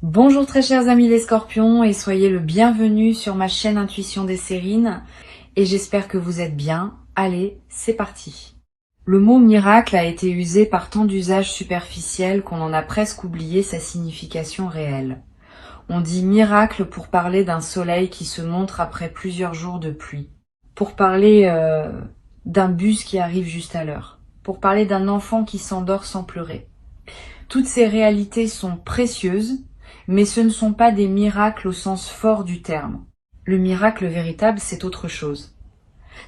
Bonjour très chers amis les scorpions et soyez le bienvenu sur ma chaîne Intuition des Sérines et j'espère que vous êtes bien. Allez, c'est parti. Le mot miracle a été usé par tant d'usages superficiels qu'on en a presque oublié sa signification réelle. On dit miracle pour parler d'un soleil qui se montre après plusieurs jours de pluie, pour parler d'un bus qui arrive juste à l'heure, pour parler d'un enfant qui s'endort sans pleurer. Toutes ces réalités sont précieuses, mais ce ne sont pas des miracles au sens fort du terme. Le miracle véritable, c'est autre chose.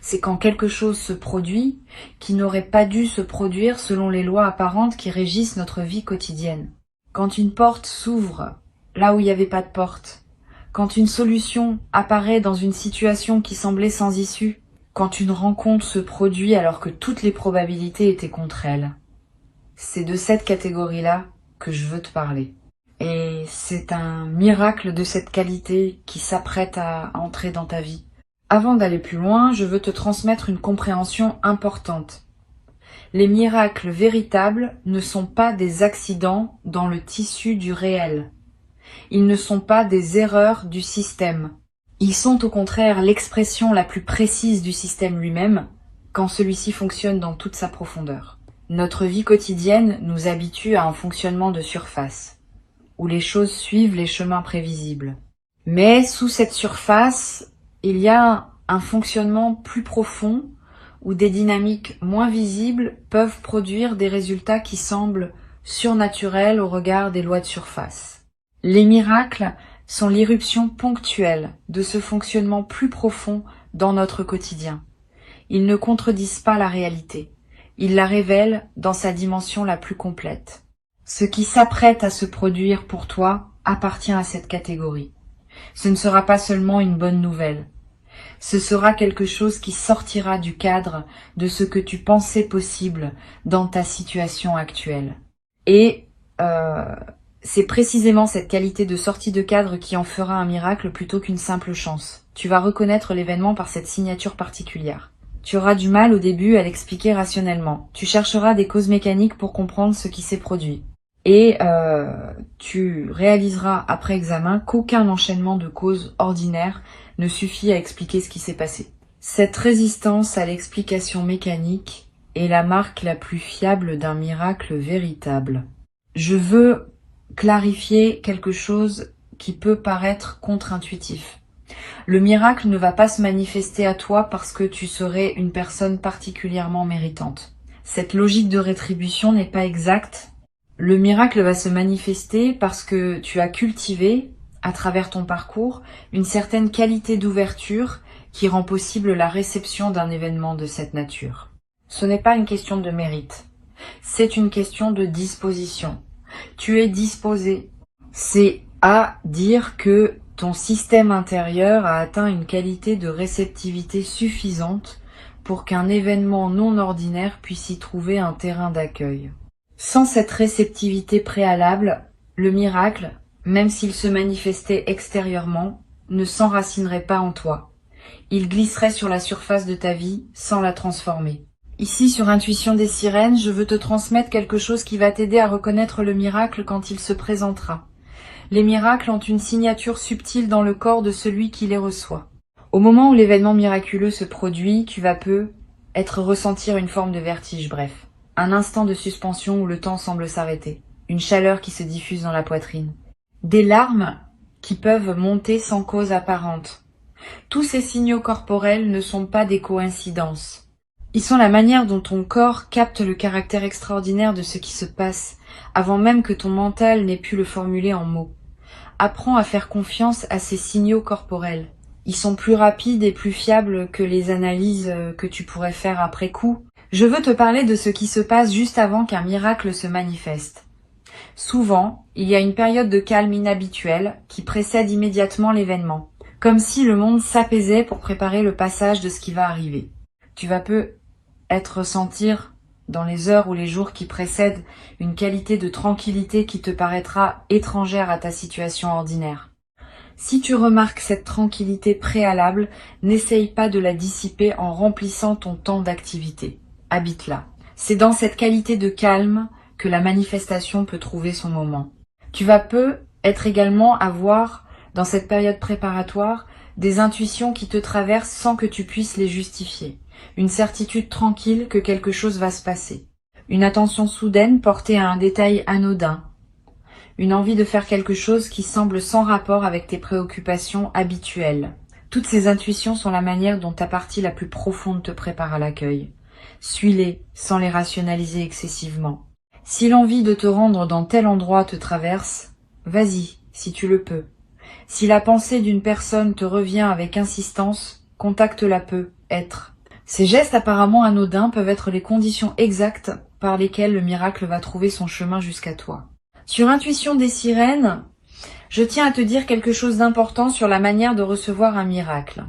C'est quand quelque chose se produit qui n'aurait pas dû se produire selon les lois apparentes qui régissent notre vie quotidienne. Quand une porte s'ouvre là où il n'y avait pas de porte. Quand une solution apparaît dans une situation qui semblait sans issue. Quand une rencontre se produit alors que toutes les probabilités étaient contre elle. C'est de cette catégorie-là que je veux te parler. Et c'est un miracle de cette qualité qui s'apprête à entrer dans ta vie. Avant d'aller plus loin, je veux te transmettre une compréhension importante. Les miracles véritables ne sont pas des accidents dans le tissu du réel. Ils ne sont pas des erreurs du système. Ils sont au contraire l'expression la plus précise du système lui-même, quand celui-ci fonctionne dans toute sa profondeur. Notre vie quotidienne nous habitue à un fonctionnement de surface, où les choses suivent les chemins prévisibles. Mais sous cette surface, il y a un fonctionnement plus profond, où des dynamiques moins visibles peuvent produire des résultats qui semblent surnaturels au regard des lois de surface. Les miracles sont l'irruption ponctuelle de ce fonctionnement plus profond dans notre quotidien. Ils ne contredisent pas la réalité. Ils la révèlent dans sa dimension la plus complète. Ce qui s'apprête à se produire pour toi appartient à cette catégorie. Ce ne sera pas seulement une bonne nouvelle. Ce sera quelque chose qui sortira du cadre de ce que tu pensais possible dans ta situation actuelle. Et c'est précisément cette qualité de sortie de cadre qui en fera un miracle plutôt qu'une simple chance. Tu vas reconnaître l'événement par cette signature particulière. Tu auras du mal au début à l'expliquer rationnellement. Tu chercheras des causes mécaniques pour comprendre ce qui s'est produit. Et tu réaliseras après examen qu'aucun enchaînement de causes ordinaires ne suffit à expliquer ce qui s'est passé. Cette résistance à l'explication mécanique est la marque la plus fiable d'un miracle véritable. Je veux clarifier quelque chose qui peut paraître contre-intuitif. Le miracle ne va pas se manifester à toi parce que tu serais une personne particulièrement méritante. Cette logique de rétribution n'est pas exacte. Le miracle va se manifester parce que tu as cultivé, à travers ton parcours, une certaine qualité d'ouverture qui rend possible la réception d'un événement de cette nature. Ce n'est pas une question de mérite, c'est une question de disposition. Tu es disposé. C'est à dire que ton système intérieur a atteint une qualité de réceptivité suffisante pour qu'un événement non ordinaire puisse y trouver un terrain d'accueil. Sans cette réceptivité préalable, le miracle, même s'il se manifestait extérieurement, ne s'enracinerait pas en toi. Il glisserait sur la surface de ta vie sans la transformer. Ici, sur Intuition des Sirènes, je veux te transmettre quelque chose qui va t'aider à reconnaître le miracle quand il se présentera. Les miracles ont une signature subtile dans le corps de celui qui les reçoit. Au moment où l'événement miraculeux se produit, tu vas ressentir une forme de vertige, bref. Un instant de suspension où le temps semble s'arrêter. Une chaleur qui se diffuse dans la poitrine. Des larmes qui peuvent monter sans cause apparente. Tous ces signaux corporels ne sont pas des coïncidences. Ils sont la manière dont ton corps capte le caractère extraordinaire de ce qui se passe, avant même que ton mental n'ait pu le formuler en mots. Apprends à faire confiance à ces signaux corporels. Ils sont plus rapides et plus fiables que les analyses que tu pourrais faire après coup. Je veux te parler de ce qui se passe juste avant qu'un miracle se manifeste. Souvent, il y a une période de calme inhabituelle qui précède immédiatement l'événement, comme si le monde s'apaisait pour préparer le passage de ce qui va arriver. Tu vas peut-être ressentir dans les heures ou les jours qui précèdent une qualité de tranquillité qui te paraîtra étrangère à ta situation ordinaire. Si tu remarques cette tranquillité préalable, n'essaye pas de la dissiper en remplissant ton temps d'activité. Habite-la. C'est dans cette qualité de calme que la manifestation peut trouver son moment. Tu vas être également avoir, dans cette période préparatoire, des intuitions qui te traversent sans que tu puisses les justifier. Une certitude tranquille que quelque chose va se passer. Une attention soudaine portée à un détail anodin. Une envie de faire quelque chose qui semble sans rapport avec tes préoccupations habituelles. Toutes ces intuitions sont la manière dont ta partie la plus profonde te prépare à l'accueil. Suis-les sans les rationaliser excessivement. Si l'envie de te rendre dans tel endroit te traverse, vas-y, si tu le peux. Si la pensée d'une personne te revient avec insistance, contacte-la peu, être. Ces gestes apparemment anodins peuvent être les conditions exactes par lesquelles le miracle va trouver son chemin jusqu'à toi. Sur Intuition des sirènes, je tiens à te dire quelque chose d'important sur la manière de recevoir un miracle.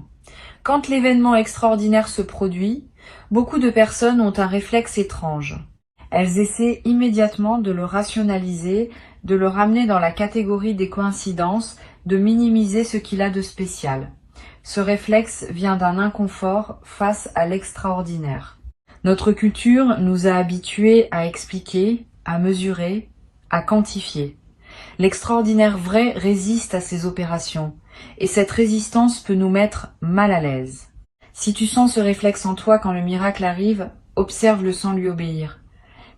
Quand l'événement extraordinaire se produit, beaucoup de personnes ont un réflexe étrange. Elles essaient immédiatement de le rationaliser, de le ramener dans la catégorie des coïncidences, de minimiser ce qu'il a de spécial. Ce réflexe vient d'un inconfort face à l'extraordinaire. Notre culture nous a habitués à expliquer, à mesurer, à quantifier. L'extraordinaire vrai résiste à ces opérations, et cette résistance peut nous mettre mal à l'aise. Si tu sens ce réflexe en toi quand le miracle arrive, observe-le sans lui obéir.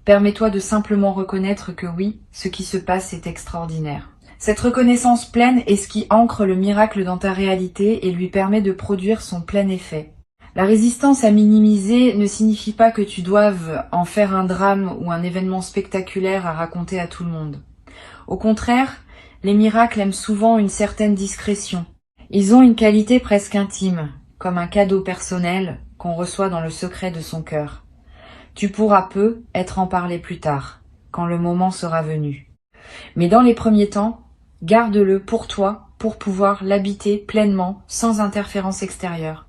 Permets-toi de simplement reconnaître que oui, ce qui se passe est extraordinaire. Cette reconnaissance pleine est ce qui ancre le miracle dans ta réalité et lui permet de produire son plein effet. La résistance à minimiser ne signifie pas que tu doives en faire un drame ou un événement spectaculaire à raconter à tout le monde. Au contraire, les miracles aiment souvent une certaine discrétion. Ils ont une qualité presque intime, comme un cadeau personnel qu'on reçoit dans le secret de son cœur. Tu pourras peu être en parler plus tard, quand le moment sera venu. Mais dans les premiers temps, garde-le pour toi, pour pouvoir l'habiter pleinement, sans interférence extérieure.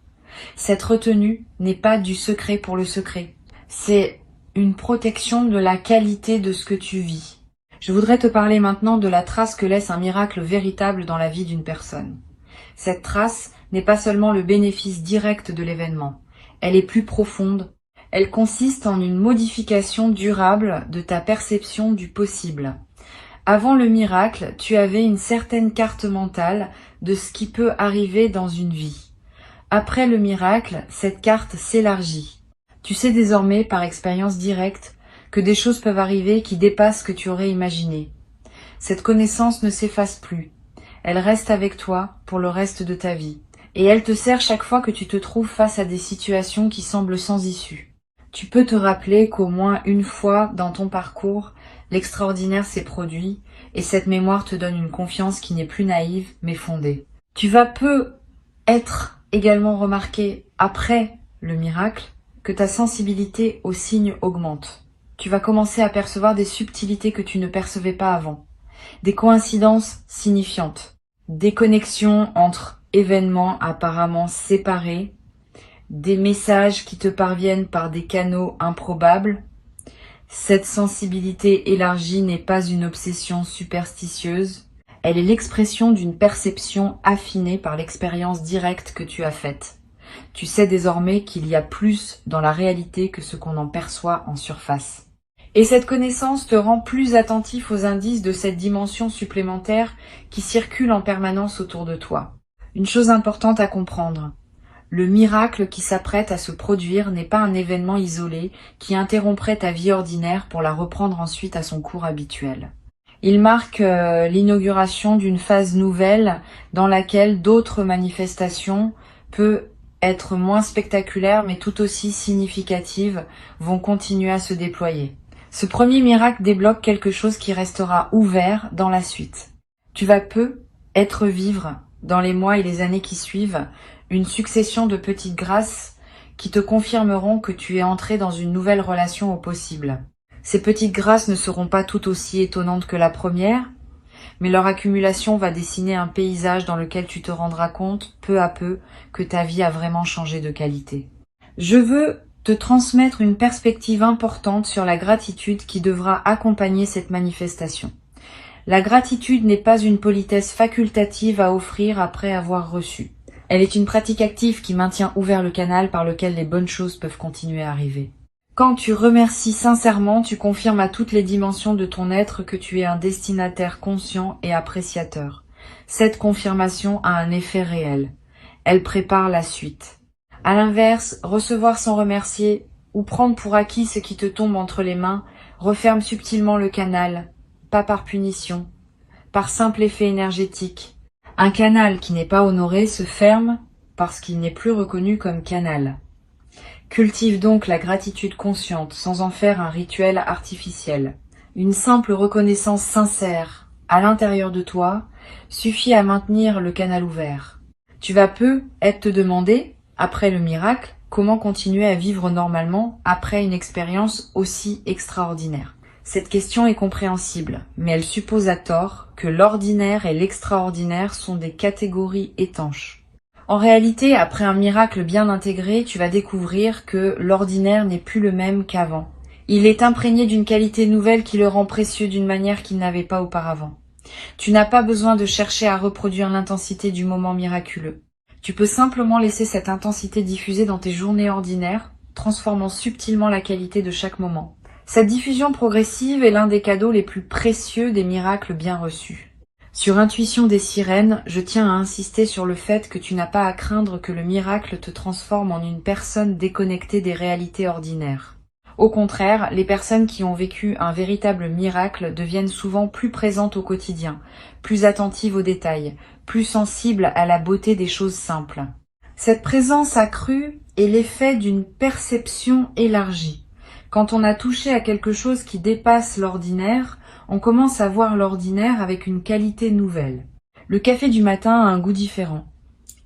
Cette retenue n'est pas du secret pour le secret. C'est une protection de la qualité de ce que tu vis. Je voudrais te parler maintenant de la trace que laisse un miracle véritable dans la vie d'une personne. Cette trace n'est pas seulement le bénéfice direct de l'événement. Elle est plus profonde. Elle consiste en une modification durable de ta perception du possible. Avant le miracle, tu avais une certaine carte mentale de ce qui peut arriver dans une vie. Après le miracle, cette carte s'élargit. Tu sais désormais, par expérience directe, que des choses peuvent arriver qui dépassent ce que tu aurais imaginé. Cette connaissance ne s'efface plus. Elle reste avec toi pour le reste de ta vie. Et elle te sert chaque fois que tu te trouves face à des situations qui semblent sans issue. Tu peux te rappeler qu'au moins une fois dans ton parcours, l'extraordinaire s'est produit et cette mémoire te donne une confiance qui n'est plus naïve mais fondée. Tu vas peu être également remarqué après le miracle que ta sensibilité aux signes augmente. Tu vas commencer à percevoir des subtilités que tu ne percevais pas avant, des coïncidences signifiantes, des connexions entre événements apparemment séparés, des messages qui te parviennent par des canaux improbables. Cette sensibilité élargie n'est pas une obsession superstitieuse, elle est l'expression d'une perception affinée par l'expérience directe que tu as faite. Tu sais désormais qu'il y a plus dans la réalité que ce qu'on en perçoit en surface. Et cette connaissance te rend plus attentif aux indices de cette dimension supplémentaire qui circule en permanence autour de toi. Une chose importante à comprendre. Le miracle qui s'apprête à se produire n'est pas un événement isolé qui interromprait ta vie ordinaire pour la reprendre ensuite à son cours habituel. Il marque l'inauguration d'une phase nouvelle dans laquelle d'autres manifestations, peut être moins spectaculaires mais tout aussi significatives, vont continuer à se déployer. Ce premier miracle débloque quelque chose qui restera ouvert dans la suite. Tu vas peu être vivre, dans les mois et les années qui suivent, une succession de petites grâces qui te confirmeront que tu es entré dans une nouvelle relation au possible. Ces petites grâces ne seront pas tout aussi étonnantes que la première, mais leur accumulation va dessiner un paysage dans lequel tu te rendras compte, peu à peu, que ta vie a vraiment changé de qualité. Je veux te transmettre une perspective importante sur la gratitude qui devra accompagner cette manifestation. La gratitude n'est pas une politesse facultative à offrir après avoir reçu. Elle est une pratique active qui maintient ouvert le canal par lequel les bonnes choses peuvent continuer à arriver. Quand tu remercies sincèrement, tu confirmes à toutes les dimensions de ton être que tu es un destinataire conscient et appréciateur. Cette confirmation a un effet réel. Elle prépare la suite. À l'inverse, recevoir sans remercier ou prendre pour acquis ce qui te tombe entre les mains referme subtilement le canal, pas par punition, par simple effet énergétique. Un canal qui n'est pas honoré se ferme parce qu'il n'est plus reconnu comme canal. Cultive donc la gratitude consciente sans en faire un rituel artificiel. Une simple reconnaissance sincère à l'intérieur de toi suffit à maintenir le canal ouvert. Tu vas peut-être te demander, après le miracle, comment continuer à vivre normalement après une expérience aussi extraordinaire. Cette question est compréhensible, mais elle suppose à tort que l'ordinaire et l'extraordinaire sont des catégories étanches. En réalité, après un miracle bien intégré, tu vas découvrir que l'ordinaire n'est plus le même qu'avant. Il est imprégné d'une qualité nouvelle qui le rend précieux d'une manière qu'il n'avait pas auparavant. Tu n'as pas besoin de chercher à reproduire l'intensité du moment miraculeux. Tu peux simplement laisser cette intensité diffuser dans tes journées ordinaires, transformant subtilement la qualité de chaque moment. Cette diffusion progressive est l'un des cadeaux les plus précieux des miracles bien reçus. Sur Intuition des sirènes, je tiens à insister sur le fait que tu n'as pas à craindre que le miracle te transforme en une personne déconnectée des réalités ordinaires. Au contraire, les personnes qui ont vécu un véritable miracle deviennent souvent plus présentes au quotidien, plus attentives aux détails, plus sensibles à la beauté des choses simples. Cette présence accrue est l'effet d'une perception élargie. Quand on a touché à quelque chose qui dépasse l'ordinaire, on commence à voir l'ordinaire avec une qualité nouvelle. Le café du matin a un goût différent.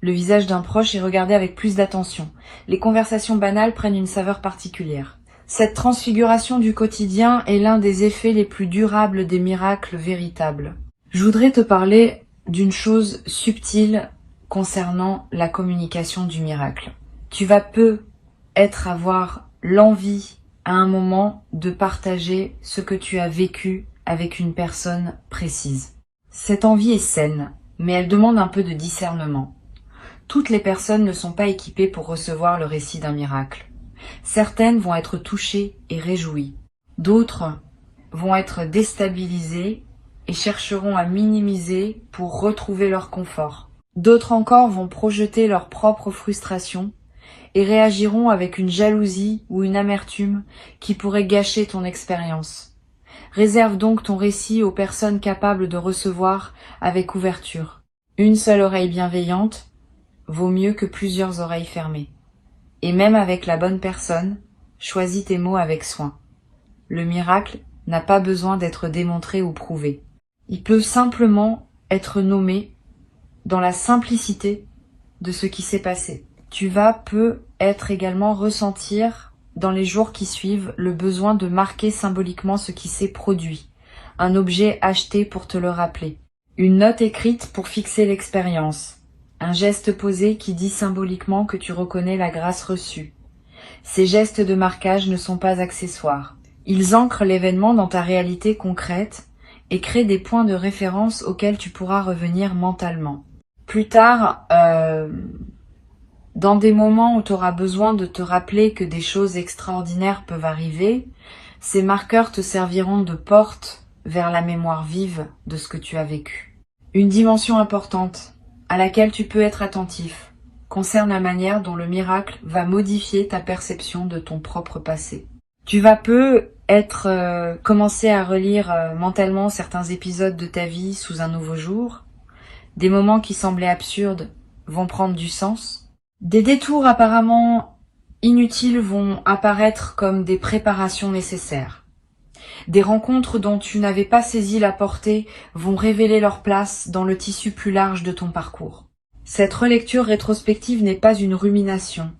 Le visage d'un proche est regardé avec plus d'attention. Les conversations banales prennent une saveur particulière. Cette transfiguration du quotidien est l'un des effets les plus durables des miracles véritables. Je voudrais te parler d'une chose subtile concernant la communication du miracle. Tu vas peut-être avoir l'envie à un moment de partager ce que tu as vécu avec une personne précise. Cette envie est saine, mais elle demande un peu de discernement. Toutes les personnes ne sont pas équipées pour recevoir le récit d'un miracle. Certaines vont être touchées et réjouies. D'autres vont être déstabilisées et chercheront à minimiser pour retrouver leur confort. D'autres encore vont projeter leur propre frustration et réagiront avec une jalousie ou une amertume qui pourrait gâcher ton expérience. Réserve donc ton récit aux personnes capables de recevoir avec ouverture. Une seule oreille bienveillante vaut mieux que plusieurs oreilles fermées. Et même avec la bonne personne, choisis tes mots avec soin. Le miracle n'a pas besoin d'être démontré ou prouvé. Il peut simplement être nommé dans la simplicité de ce qui s'est passé. Tu vas peut-être également ressentir dans les jours qui suivent le besoin de marquer symboliquement ce qui s'est produit, un objet acheté pour te le rappeler, une note écrite pour fixer l'expérience, un geste posé qui dit symboliquement que tu reconnais la grâce reçue. Ces gestes de marquage ne sont pas accessoires. Ils ancrent l'événement dans ta réalité concrète et créent des points de référence auxquels tu pourras revenir mentalement. Plus tard, dans des moments où tu auras besoin de te rappeler que des choses extraordinaires peuvent arriver, ces marqueurs te serviront de porte vers la mémoire vive de ce que tu as vécu. Une dimension importante à laquelle tu peux être attentif concerne la manière dont le miracle va modifier ta perception de ton propre passé. Tu vas peut-être commencer à relire mentalement certains épisodes de ta vie sous un nouveau jour. Des moments qui semblaient absurdes vont prendre du sens. Des détours apparemment inutiles vont apparaître comme des préparations nécessaires. Des rencontres dont tu n'avais pas saisi la portée vont révéler leur place dans le tissu plus large de ton parcours. Cette relecture rétrospective n'est pas une rumination,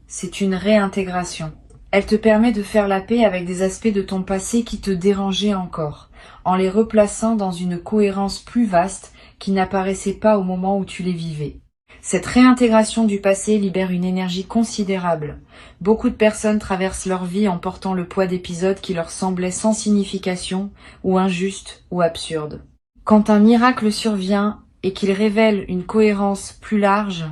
c'est une réintégration. Elle te permet de faire la paix avec des aspects de ton passé qui te dérangeaient encore, en les replaçant dans une cohérence plus vaste qui n'apparaissait pas au moment où tu les vivais. Cette réintégration du passé libère une énergie considérable. Beaucoup de personnes traversent leur vie en portant le poids d'épisodes qui leur semblaient sans signification, ou injustes, ou absurdes. Quand un miracle survient et qu'il révèle une cohérence plus large,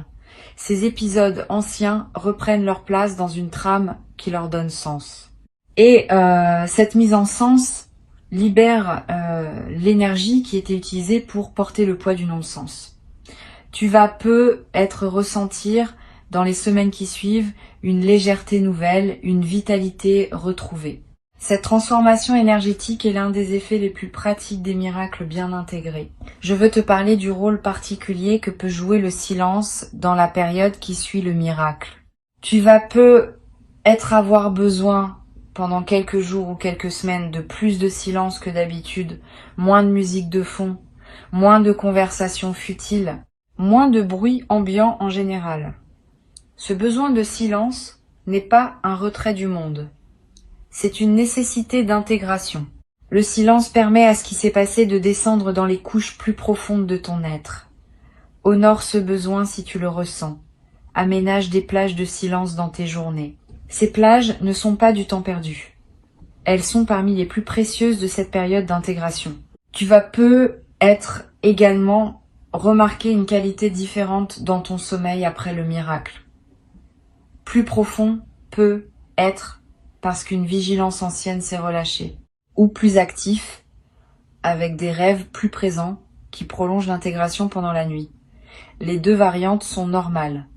ces épisodes anciens reprennent leur place dans une trame qui leur donne sens. Et cette mise en sens libère l'énergie qui était utilisée pour porter le poids du non-sens. Tu vas ressentir dans les semaines qui suivent une légèreté nouvelle, une vitalité retrouvée. Cette transformation énergétique est l'un des effets les plus pratiques des miracles bien intégrés. Je veux te parler du rôle particulier que peut jouer le silence dans la période qui suit le miracle. Tu vas avoir besoin pendant quelques jours ou quelques semaines de plus de silence que d'habitude, moins de musique de fond, moins de conversations futiles, moins de bruit ambiant en général. Ce besoin de silence n'est pas un retrait du monde. C'est une nécessité d'intégration. Le silence permet à ce qui s'est passé de descendre dans les couches plus profondes de ton être. Honore ce besoin si tu le ressens. Aménage des plages de silence dans tes journées. Ces plages ne sont pas du temps perdu. Elles sont parmi les plus précieuses de cette période d'intégration. Tu vas également remarquer une qualité différente dans ton sommeil après le miracle. Plus profond peut être parce qu'une vigilance ancienne s'est relâchée, ou plus actif, avec des rêves plus présents qui prolongent l'intégration pendant la nuit. Les deux variantes sont normales.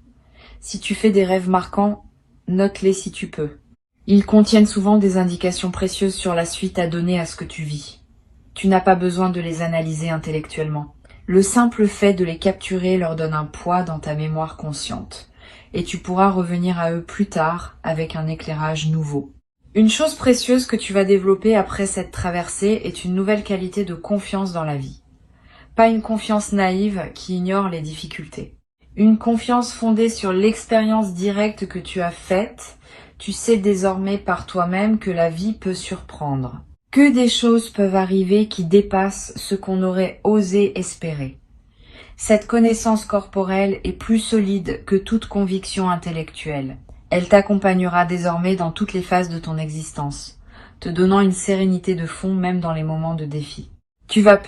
Si tu fais des rêves marquants, note-les si tu peux. Ils contiennent souvent des indications précieuses sur la suite à donner à ce que tu vis. Tu n'as pas besoin de les analyser intellectuellement. Le simple fait de les capturer leur donne un poids dans ta mémoire consciente. Et tu pourras revenir à eux plus tard avec un éclairage nouveau. Une chose précieuse que tu vas développer après cette traversée est une nouvelle qualité de confiance dans la vie. Pas une confiance naïve qui ignore les difficultés. Une confiance fondée sur l'expérience directe que tu as faite. Tu sais désormais par toi-même que la vie peut surprendre. Que des choses peuvent arriver qui dépassent ce qu'on aurait osé espérer. Cette connaissance corporelle est plus solide que toute conviction intellectuelle. Elle t'accompagnera désormais dans toutes les phases de ton existence, te donnant une sérénité de fond même dans les moments de défi. Tu vas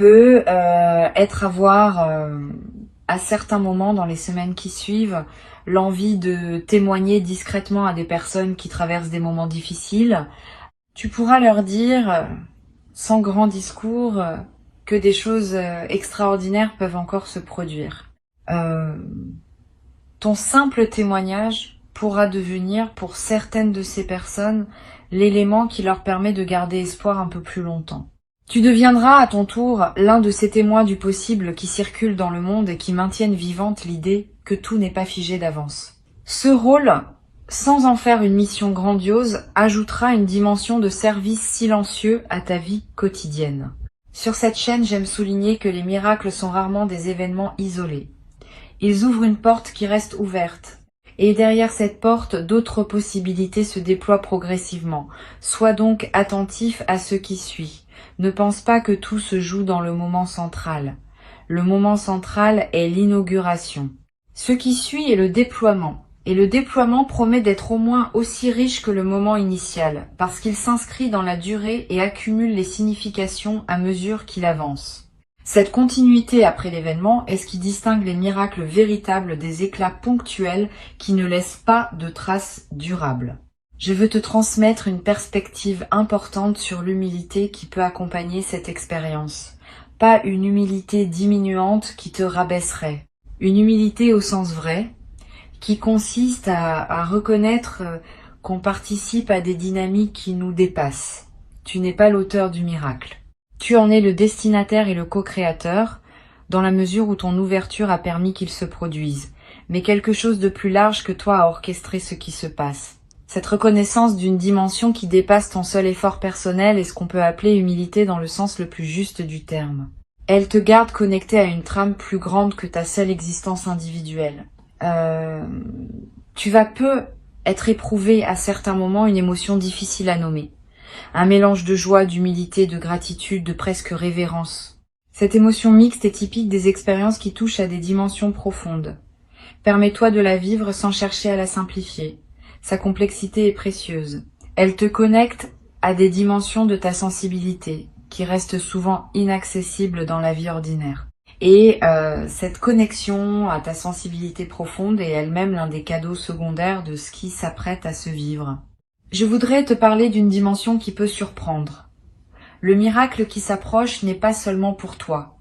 à certains moments dans les semaines qui suivent, l'envie de témoigner discrètement à des personnes qui traversent des moments difficiles. Tu pourras leur dire, sans grand discours, que des choses extraordinaires peuvent encore se produire. Ton simple témoignage pourra devenir, pour certaines de ces personnes, l'élément qui leur permet de garder espoir un peu plus longtemps. Tu deviendras à ton tour l'un de ces témoins du possible qui circulent dans le monde et qui maintiennent vivante l'idée que tout n'est pas figé d'avance. Ce rôle, sans en faire une mission grandiose, ajoutera une dimension de service silencieux à ta vie quotidienne. Sur cette chaîne, j'aime souligner que les miracles sont rarement des événements isolés. Ils ouvrent une porte qui reste ouverte. Et derrière cette porte, d'autres possibilités se déploient progressivement. Sois donc attentif à ce qui suit. Ne pense pas que tout se joue dans le moment central. Le moment central est l'inauguration. Ce qui suit est le déploiement. Et le déploiement promet d'être au moins aussi riche que le moment initial, parce qu'il s'inscrit dans la durée et accumule les significations à mesure qu'il avance. Cette continuité après l'événement est ce qui distingue les miracles véritables des éclats ponctuels qui ne laissent pas de traces durables. Je veux te transmettre une perspective importante sur l'humilité qui peut accompagner cette expérience. Pas une humilité diminuante qui te rabaisserait. Une humilité au sens vrai, qui consiste à reconnaître qu'on participe à des dynamiques qui nous dépassent. Tu n'es pas l'auteur du miracle. Tu en es le destinataire et le co-créateur, dans la mesure où ton ouverture a permis qu'il se produise. Mais quelque chose de plus large que toi a orchestré ce qui se passe. Cette reconnaissance d'une dimension qui dépasse ton seul effort personnel est ce qu'on peut appeler humilité dans le sens le plus juste du terme. Elle te garde connecté à une trame plus grande que ta seule existence individuelle. Tu vas être éprouvé à certains moments une émotion difficile à nommer. Un mélange de joie, d'humilité, de gratitude, de presque révérence. Cette émotion mixte est typique des expériences qui touchent à des dimensions profondes. Permets-toi de la vivre sans chercher à la simplifier. Sa complexité est précieuse. Elle te connecte à des dimensions de ta sensibilité, qui restent souvent inaccessibles dans la vie ordinaire. Et cette connexion à ta sensibilité profonde est elle-même l'un des cadeaux secondaires de ce qui s'apprête à se vivre. Je voudrais te parler d'une dimension qui peut surprendre. Le miracle qui s'approche n'est pas seulement pour toi.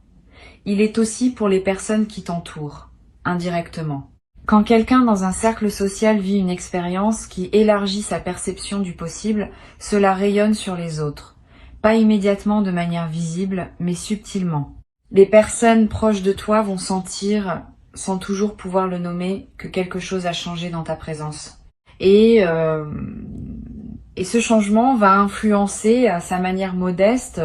Il est aussi pour les personnes qui t'entourent, indirectement. Quand quelqu'un dans un cercle social vit une expérience qui élargit sa perception du possible, cela rayonne sur les autres. Pas immédiatement de manière visible, mais subtilement. Les personnes proches de toi vont sentir, sans toujours pouvoir le nommer, que quelque chose a changé dans ta présence. Et ce changement va influencer à sa manière modeste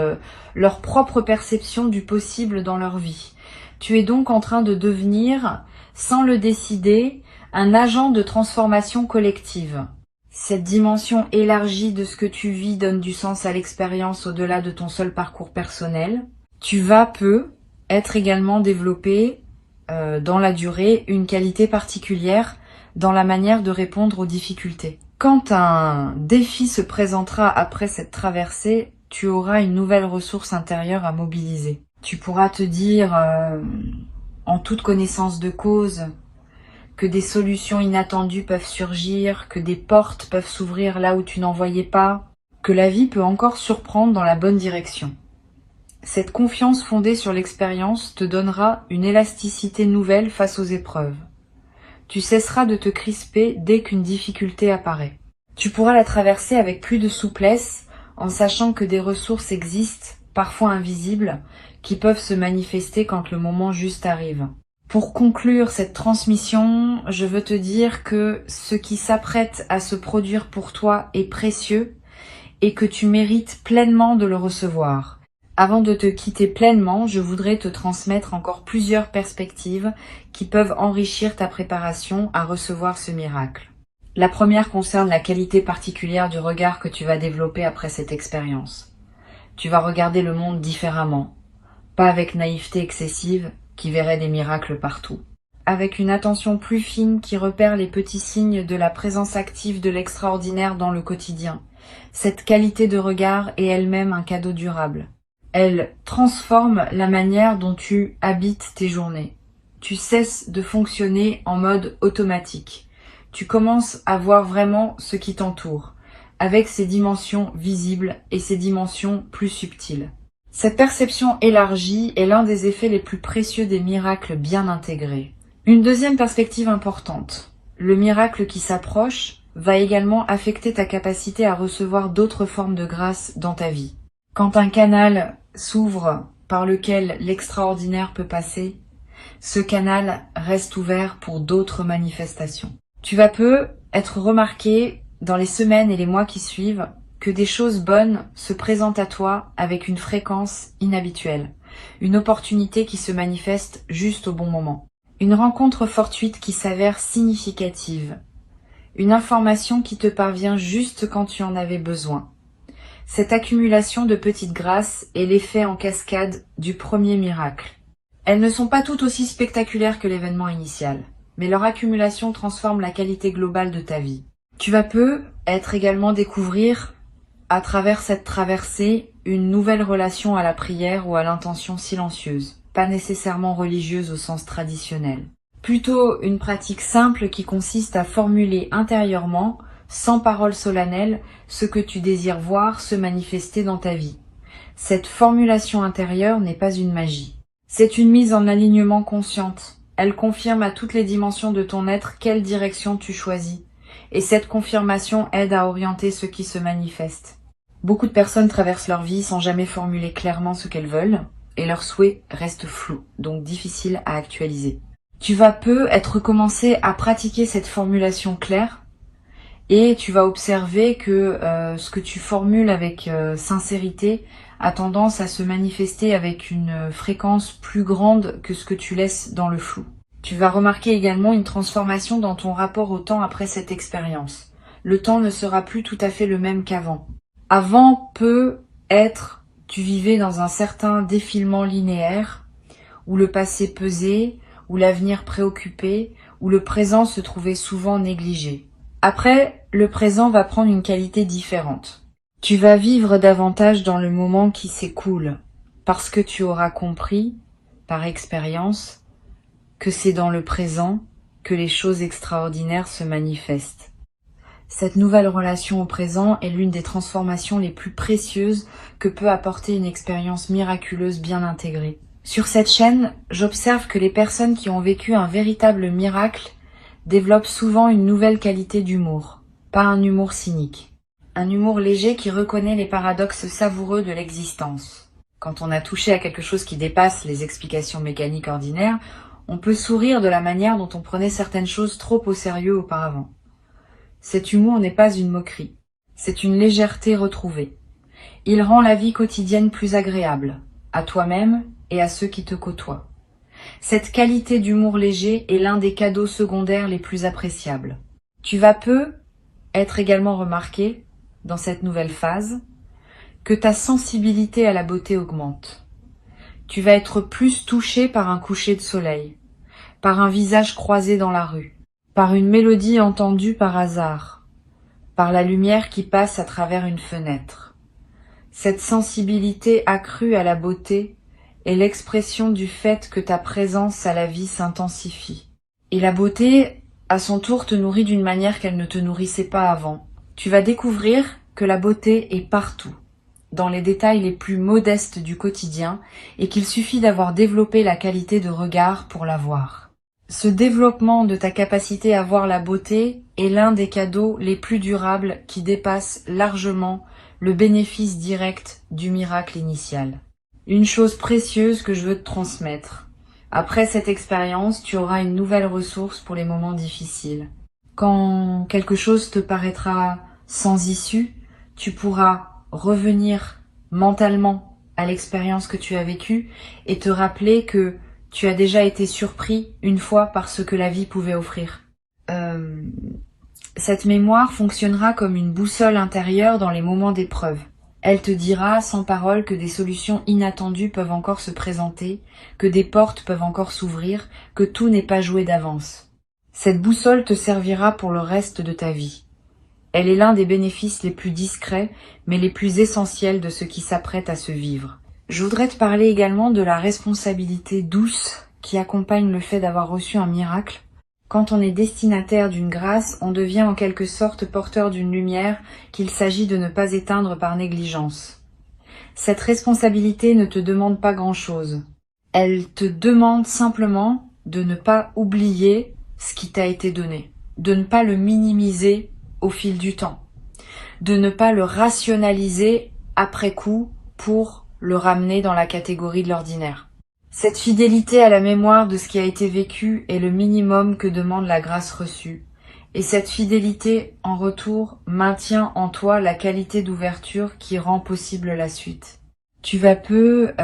leur propre perception du possible dans leur vie. Tu es donc en train de devenir, sans le décider, un agent de transformation collective. Cette dimension élargie de ce que tu vis donne du sens à l'expérience au-delà de ton seul parcours personnel. Tu vas être également développé dans la durée une qualité particulière dans la manière de répondre aux difficultés. Quand un défi se présentera après cette traversée, tu auras une nouvelle ressource intérieure à mobiliser. Tu pourras te dire, en toute connaissance de cause, que des solutions inattendues peuvent surgir, que des portes peuvent s'ouvrir là où tu n'en voyais pas, que la vie peut encore surprendre dans la bonne direction. Cette confiance fondée sur l'expérience te donnera une élasticité nouvelle face aux épreuves. Tu cesseras de te crisper dès qu'une difficulté apparaît. Tu pourras la traverser avec plus de souplesse en sachant que des ressources existent, parfois invisibles, qui peuvent se manifester quand le moment juste arrive. Pour conclure cette transmission, je veux te dire que ce qui s'apprête à se produire pour toi est précieux et que tu mérites pleinement de le recevoir. Avant de te quitter pleinement, je voudrais te transmettre encore plusieurs perspectives qui peuvent enrichir ta préparation à recevoir ce miracle. La première concerne la qualité particulière du regard que tu vas développer après cette expérience. Tu vas regarder le monde différemment, pas avec naïveté excessive qui verrait des miracles partout, avec une attention plus fine qui repère les petits signes de la présence active de l'extraordinaire dans le quotidien. Cette qualité de regard est elle-même un cadeau durable. Elle transforme la manière dont tu habites tes journées. Tu cesses de fonctionner en mode automatique. Tu commences à voir vraiment ce qui t'entoure, avec ses dimensions visibles et ses dimensions plus subtiles. Cette perception élargie est l'un des effets les plus précieux des miracles bien intégrés. Une deuxième perspective importante. Le miracle qui s'approche va également affecter ta capacité à recevoir d'autres formes de grâce dans ta vie. Quand un canal s'ouvre par lequel l'extraordinaire peut passer, ce canal reste ouvert pour d'autres manifestations. Tu vas être remarqué dans les semaines et les mois qui suivent que des choses bonnes se présentent à toi avec une fréquence inhabituelle, une opportunité qui se manifeste juste au bon moment, une rencontre fortuite qui s'avère significative, une information qui te parvient juste quand tu en avais besoin. Cette accumulation de petites grâces est l'effet en cascade du premier miracle. Elles ne sont pas toutes aussi spectaculaires que l'événement initial, mais leur accumulation transforme la qualité globale de ta vie. Tu vas être également découvrir, à travers cette traversée, une nouvelle relation à la prière ou à l'intention silencieuse, pas nécessairement religieuse au sens traditionnel. Plutôt une pratique simple qui consiste à formuler intérieurement, sans parole solennelle, ce que tu désires voir se manifester dans ta vie. Cette formulation intérieure n'est pas une magie. C'est une mise en alignement consciente. Elle confirme à toutes les dimensions de ton être quelle direction tu choisis. Et cette confirmation aide à orienter ce qui se manifeste. Beaucoup de personnes traversent leur vie sans jamais formuler clairement ce qu'elles veulent, et leurs souhaits restent flous, donc difficiles à actualiser. Tu vas être commencé à pratiquer cette formulation claire, et tu vas observer que ce que tu formules avec sincérité a tendance à se manifester avec une fréquence plus grande que ce que tu laisses dans le flou. Tu vas remarquer également une transformation dans ton rapport au temps après cette expérience. Le temps ne sera plus tout à fait le même qu'avant. Avant tu vivais dans un certain défilement linéaire, où le passé pesait, où l'avenir préoccupait, où le présent se trouvait souvent négligé. Après, le présent va prendre une qualité différente. Tu vas vivre davantage dans le moment qui s'écoule, parce que tu auras compris, par expérience, que c'est dans le présent que les choses extraordinaires se manifestent. Cette nouvelle relation au présent est l'une des transformations les plus précieuses que peut apporter une expérience miraculeuse bien intégrée. Sur cette chaîne, j'observe que les personnes qui ont vécu un véritable miracle développent souvent une nouvelle qualité d'humour, pas un humour cynique. Un humour léger qui reconnaît les paradoxes savoureux de l'existence. Quand on a touché à quelque chose qui dépasse les explications mécaniques ordinaires, on peut sourire de la manière dont on prenait certaines choses trop au sérieux auparavant. Cet humour n'est pas une moquerie, c'est une légèreté retrouvée. Il rend la vie quotidienne plus agréable, à toi-même et à ceux qui te côtoient. Cette qualité d'humour léger est l'un des cadeaux secondaires les plus appréciables. Tu vas peu être également remarqué, dans cette nouvelle phase, que ta sensibilité à la beauté augmente. Tu vas être plus touché par un coucher de soleil, par un visage croisé dans la rue, par une mélodie entendue par hasard, par la lumière qui passe à travers une fenêtre. Cette sensibilité accrue à la beauté est l'expression du fait que ta présence à la vie s'intensifie. Et la beauté, à son tour, te nourrit d'une manière qu'elle ne te nourrissait pas avant. Tu vas découvrir que la beauté est partout, dans les détails les plus modestes du quotidien, et qu'il suffit d'avoir développé la qualité de regard pour la voir. Ce développement de ta capacité à voir la beauté est l'un des cadeaux les plus durables qui dépassent largement le bénéfice direct du miracle initial. Une chose précieuse que je veux te transmettre. Après cette expérience, tu auras une nouvelle ressource pour les moments difficiles. Quand quelque chose te paraîtra sans issue, tu pourras revenir mentalement à l'expérience que tu as vécue et te rappeler que tu as déjà été surpris une fois par ce que la vie pouvait offrir. Cette mémoire fonctionnera comme une boussole intérieure dans les moments d'épreuve. Elle te dira sans parole que des solutions inattendues peuvent encore se présenter, que des portes peuvent encore s'ouvrir, que tout n'est pas joué d'avance. Cette boussole te servira pour le reste de ta vie. Elle est l'un des bénéfices les plus discrets, mais les plus essentiels de ce qui s'apprête à se vivre. Je voudrais te parler également de la responsabilité douce qui accompagne le fait d'avoir reçu un miracle. Quand on est destinataire d'une grâce, on devient en quelque sorte porteur d'une lumière qu'il s'agit de ne pas éteindre par négligence. Cette responsabilité ne te demande pas grand-chose. Elle te demande simplement de ne pas oublier ce qui t'a été donné, de ne pas le minimiser au fil du temps, de ne pas le rationaliser après coup pour le ramener dans la catégorie de l'ordinaire. Cette fidélité à la mémoire de ce qui a été vécu est le minimum que demande la grâce reçue. Et cette fidélité, en retour, maintient en toi la qualité d'ouverture qui rend possible la suite. Tu vas peu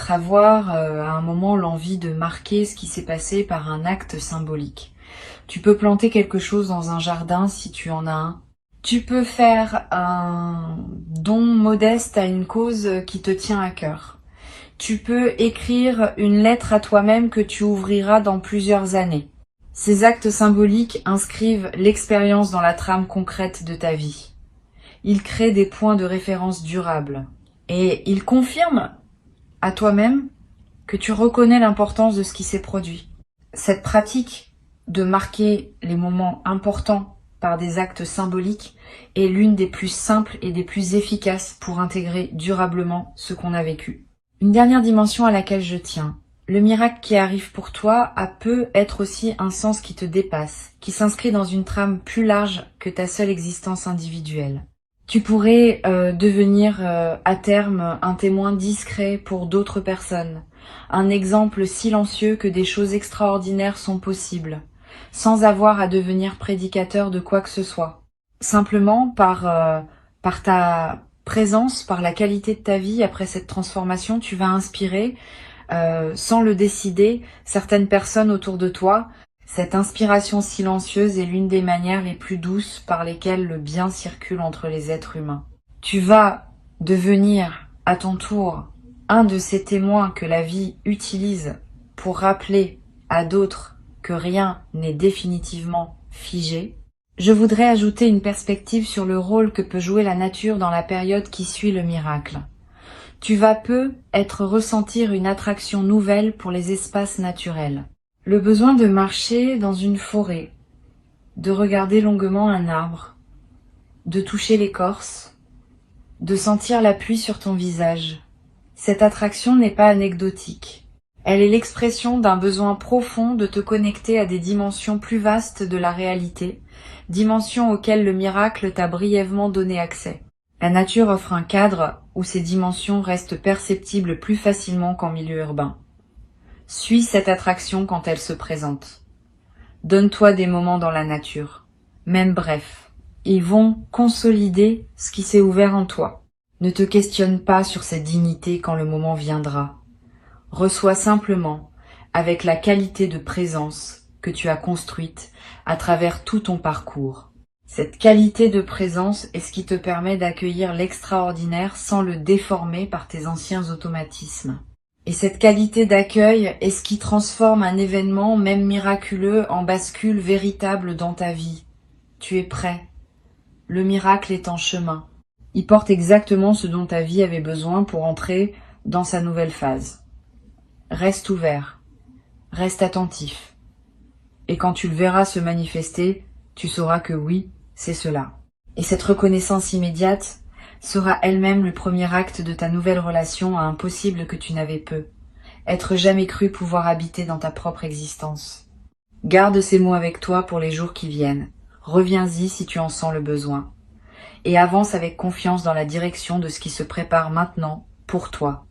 avoir à un moment l'envie de marquer ce qui s'est passé par un acte symbolique. Tu peux planter quelque chose dans un jardin si tu en as un. Tu peux faire un don modeste à une cause qui te tient à cœur. Tu peux écrire une lettre à toi-même que tu ouvriras dans plusieurs années. Ces actes symboliques inscrivent l'expérience dans la trame concrète de ta vie. Ils créent des points de référence durables. Et ils confirment à toi-même que tu reconnais l'importance de ce qui s'est produit. Cette pratique de marquer les moments importants par des actes symboliques est l'une des plus simples et des plus efficaces pour intégrer durablement ce qu'on a vécu. Une dernière dimension à laquelle je tiens. Le miracle qui arrive pour toi peut être aussi un sens qui te dépasse, qui s'inscrit dans une trame plus large que ta seule existence individuelle. Tu pourrais devenir à terme un témoin discret pour d'autres personnes, un exemple silencieux que des choses extraordinaires sont possibles, sans avoir à devenir prédicateur de quoi que ce soit. Simplement par ta présence, par la qualité de ta vie après cette transformation, tu vas inspirer, sans le décider, certaines personnes autour de toi. Cette inspiration silencieuse est l'une des manières les plus douces par lesquelles le bien circule entre les êtres humains. Tu vas devenir, à ton tour, un de ces témoins que la vie utilise pour rappeler à d'autres que rien n'est définitivement figé. Je voudrais ajouter une perspective sur le rôle que peut jouer la nature dans la période qui suit le miracle. Tu vas peu ressentir une attraction nouvelle pour les espaces naturels. Le besoin de marcher dans une forêt, de regarder longuement un arbre, de toucher l'écorce, de sentir la pluie sur ton visage. Cette attraction n'est pas anecdotique. Elle est l'expression d'un besoin profond de te connecter à des dimensions plus vastes de la réalité, dimensions auxquelles le miracle t'a brièvement donné accès. La nature offre un cadre où ces dimensions restent perceptibles plus facilement qu'en milieu urbain. Suis cette attraction quand elle se présente. Donne-toi des moments dans la nature, même brefs. Ils vont consolider ce qui s'est ouvert en toi. Ne te questionne pas sur cette dignité quand le moment viendra. Reçois simplement, avec la qualité de présence que tu as construite à travers tout ton parcours. Cette qualité de présence est ce qui te permet d'accueillir l'extraordinaire sans le déformer par tes anciens automatismes. Et cette qualité d'accueil est ce qui transforme un événement, même miraculeux, en bascule véritable dans ta vie. Tu es prêt. Le miracle est en chemin. Il porte exactement ce dont ta vie avait besoin pour entrer dans sa nouvelle phase. Reste ouvert. Reste attentif. Et quand tu le verras se manifester, tu sauras que oui, c'est cela. Et cette reconnaissance immédiate sera elle-même le premier acte de ta nouvelle relation à un possible que tu n'avais peu. Être jamais cru pouvoir habiter dans ta propre existence. Garde ces mots avec toi pour les jours qui viennent. Reviens-y si tu en sens le besoin. Et avance avec confiance dans la direction de ce qui se prépare maintenant pour toi.